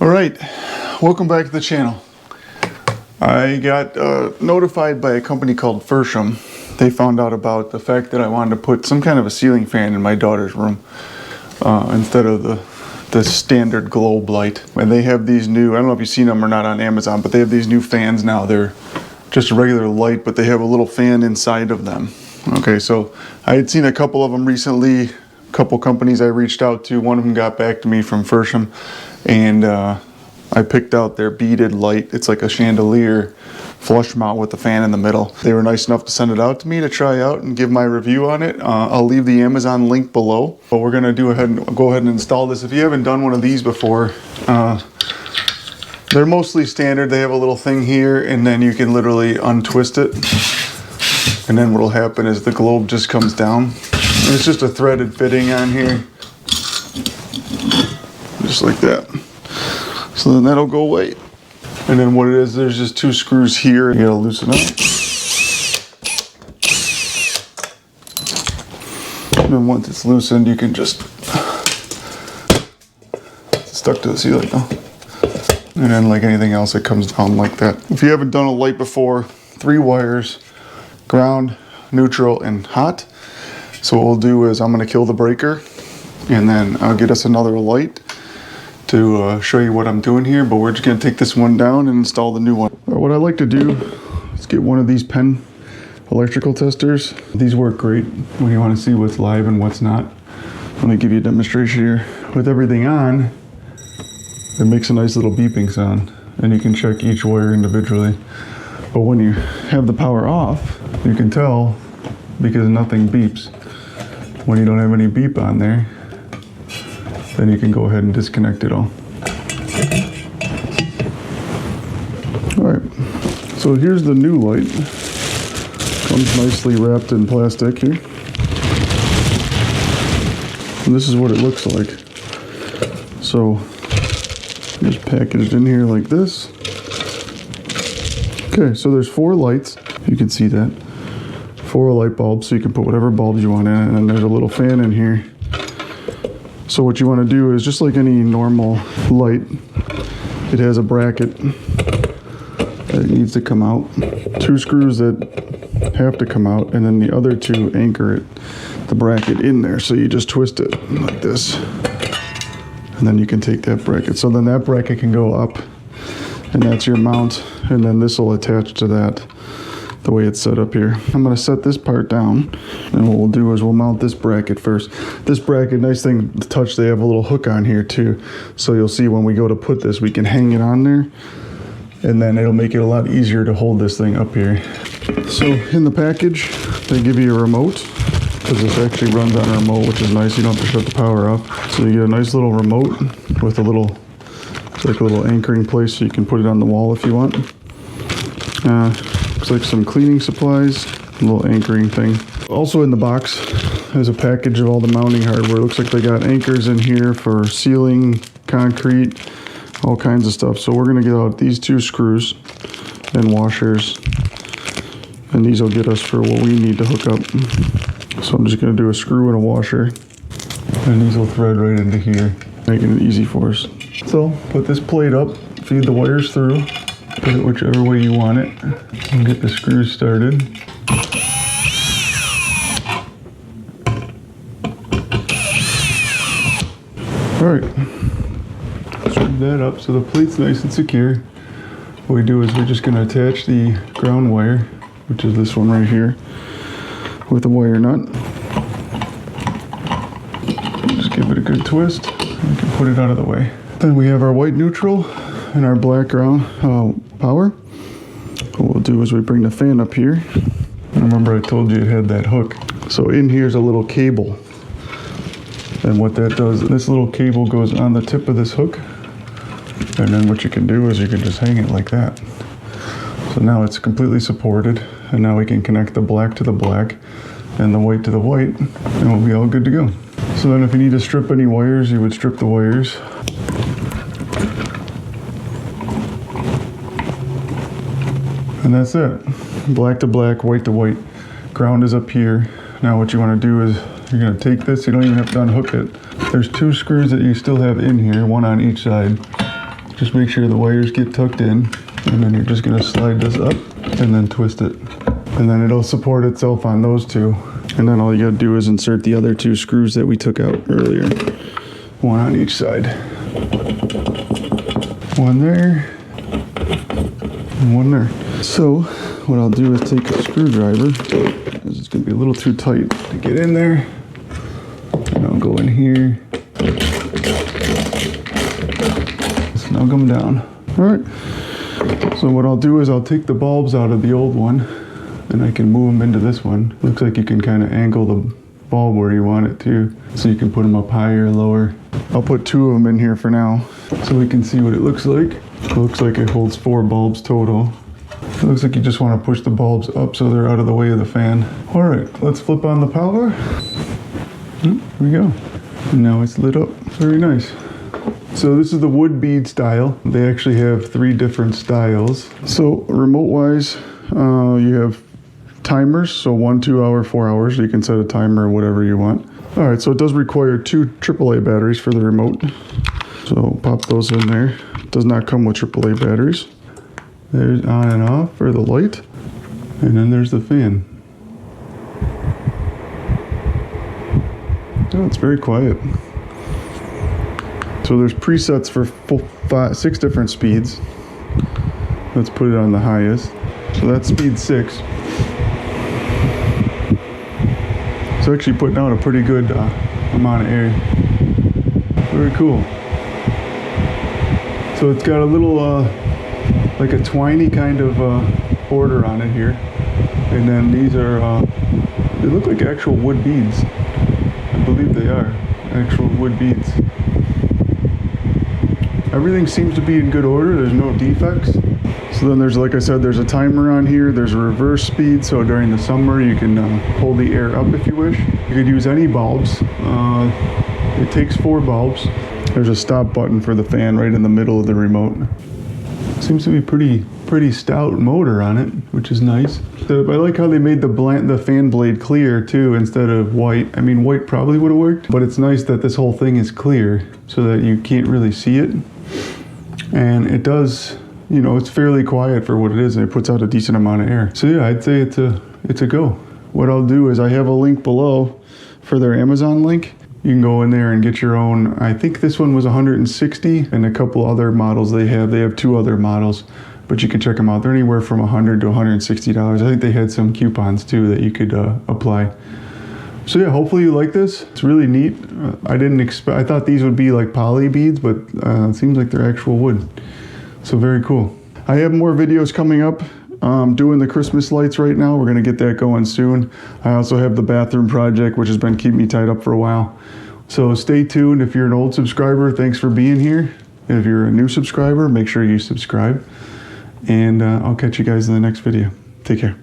All right, welcome back to the channel. I got notified by a company called Fersham. They found out about the fact that I wanted to put some kind of a ceiling fan in my daughter's room instead of the standard globe light. And they have these new, I don't know if you've seen them or not on Amazon, but they have these new fans now. They're just a regular light, but they have a little fan inside of them. Okay, so I had seen a couple of them recently, a couple companies I reached out to. One of them got back to me from Fersham, and I picked out their beaded light. It's like a chandelier flush mount with the fan in the middle. They were nice enough to send it out to me to try out and give my review on it. I'll leave the Amazon link below, but we're gonna go ahead and install this. If you haven't done one of these before, they're mostly standard. They have a little thing here, and then you can literally untwist it. And then what'll happen is the globe just comes down. And it's just a threaded fitting on here. Just like that. So then that'll go away. And then what it is, there's just two screws here. You gotta loosen up. And then once it's loosened, you can just, it's stuck to the ceiling now. And then like anything else, it comes down like that. If you haven't done a light before, 3 wires, ground, neutral, and hot. So what we'll do is I'm gonna kill the breaker, and then I'll get us another light to show you what I'm doing here, but we're just gonna take this one down and install the new one. What I like to do is get one of these Penn electrical testers. These work great when you wanna see what's live and what's not. Let me give you a demonstration here. With everything on, it makes a nice little beeping sound, and you can check each wire individually. But when you have the power off, you can tell because nothing beeps. When you don't have any beep on there, then you can go ahead and disconnect it all. All right, so here's the new light. Comes nicely wrapped in plastic here. And this is what it looks like. So, just packaged in here like this. Okay, so there's 4 lights. You can see that. 4 light bulbs, so you can put whatever bulbs you want in, and then there's a little fan in here. So what you want to do is, just like any normal light, it has a bracket that needs to come out. 2 screws that have to come out, and then the other 2 anchor the bracket in there. So you just twist it like this, and then you can take that bracket. So then that bracket can go up, and that's your mount, and then this will attach to that the way it's set up here. I'm going to set this part down, and what we'll do is we'll mount this bracket first. This bracket, nice thing to touch, they have a little hook on here too, so you'll see when we go to put this, we can hang it on there, and then it'll make it a lot easier to hold this thing up here. So in the package, they give you a remote, because this actually runs on a remote, which is nice. You don't have to shut the power off. So you get a nice little remote with a little, it's like a little anchoring place, so you can put it on the wall if you want. Looks like some cleaning supplies, a little anchoring thing. Also in the box is a package of all the mounting hardware. It looks like they got anchors in here for ceiling, concrete, all kinds of stuff. So we're gonna get out these 2 screws and washers, and these will get us for what we need to hook up. So I'm just gonna do a screw and a washer, and these will thread right into here, making it easy for us. So put this plate up, feed the wires through, put it whichever way you want it, and get the screws started. All right, screw that up so the plate's nice and secure. What we do is we're just gonna attach the ground wire, which is this one right here, with a wire nut. Just give it a good twist, and we can put it out of the way. Then we have our white neutral and our black ground power. What we'll do is we bring the fan up here. Remember I told you it had that hook. So in here's a little cable. And what that does, this little cable goes on the tip of this hook. And then what you can do is you can just hang it like that. So now it's completely supported. And now we can connect the black to the black and the white to the white, and we'll be all good to go. So then if you need to strip any wires, you would strip the wires. And that's it. Black to black, white to white. Ground is up here. Now what you want to do is you're going to take this, you don't even have to unhook it. There's 2 screws that you still have in here, one on each side. Just make sure the wires get tucked in, and then you're just gonna slide this up and then twist it. And then it'll support itself on those two. And then all you gotta do is insert the other 2 screws that we took out earlier. One on each side. One there, and one there. So what I'll do is take a screwdriver, because it's gonna be a little too tight to get in there. And I'll go in here. It's now coming down. All right. So what I'll do is I'll take the bulbs out of the old one, and I can move them into this one. Looks like you can kind of angle the bulb where you want it to, so you can put them up higher or lower. I'll put 2 of them in here for now, so we can see what it looks like. It looks like it holds 4 bulbs total. It looks like you just want to push the bulbs up so they're out of the way of the fan. All right, let's flip on the power. Here we go. And now it's lit up. Very nice. So this is the wood bead style. They actually have 3 different styles. So remote-wise, you have timers, so 1, 2 hour, 4 hours. You can set a timer or whatever you want. All right, so it does require 2 AAA batteries for the remote. So pop those in there. It does not come with AAA batteries. There's on and off for the light. And then there's the fan. Oh, it's very quiet. So there's presets for 6 different speeds. Let's put it on the highest. So that's speed 6. It's actually putting out a pretty good amount of air. Very cool. So it's got a little like a twiny kind of border on it here. And then these are, they look like actual wood beads. I believe they are actual wood beads. Everything seems to be in good order. There's no defects. So then there's, like I said, there's a timer on here. There's a reverse speed. So during the summer, you can hold the air up if you wish. You could use any bulbs. It takes 4 bulbs. There's a stop button for the fan right in the middle of the remote. Seems to be pretty stout motor on it, which is nice. I like how they made the fan blade clear too, instead of white. I mean, white probably would have worked, but it's nice that this whole thing is clear so that you can't really see it. And it does, you know, it's fairly quiet for what it is, and it puts out a decent amount of air. So yeah, I'd say it's a go. What I'll do is I have a link below for their Amazon link. You can go in there and get your own. I think this one was $160, and a couple other models they have. They have 2 other models, but you can check them out. They're anywhere from $100 to $160. I think they had some coupons too that you could apply. So yeah, hopefully you like this. It's really neat. I thought these would be like poly beads, but it seems like they're actual wood. So very cool. I have more videos coming up. Doing the Christmas lights right now. We're gonna get that going soon. I also have the bathroom project, which has been keeping me tied up for a while. So stay tuned. If you're an old subscriber, thanks for being here. If you're a new subscriber, make sure you subscribe. And I'll catch you guys in the next video. Take care.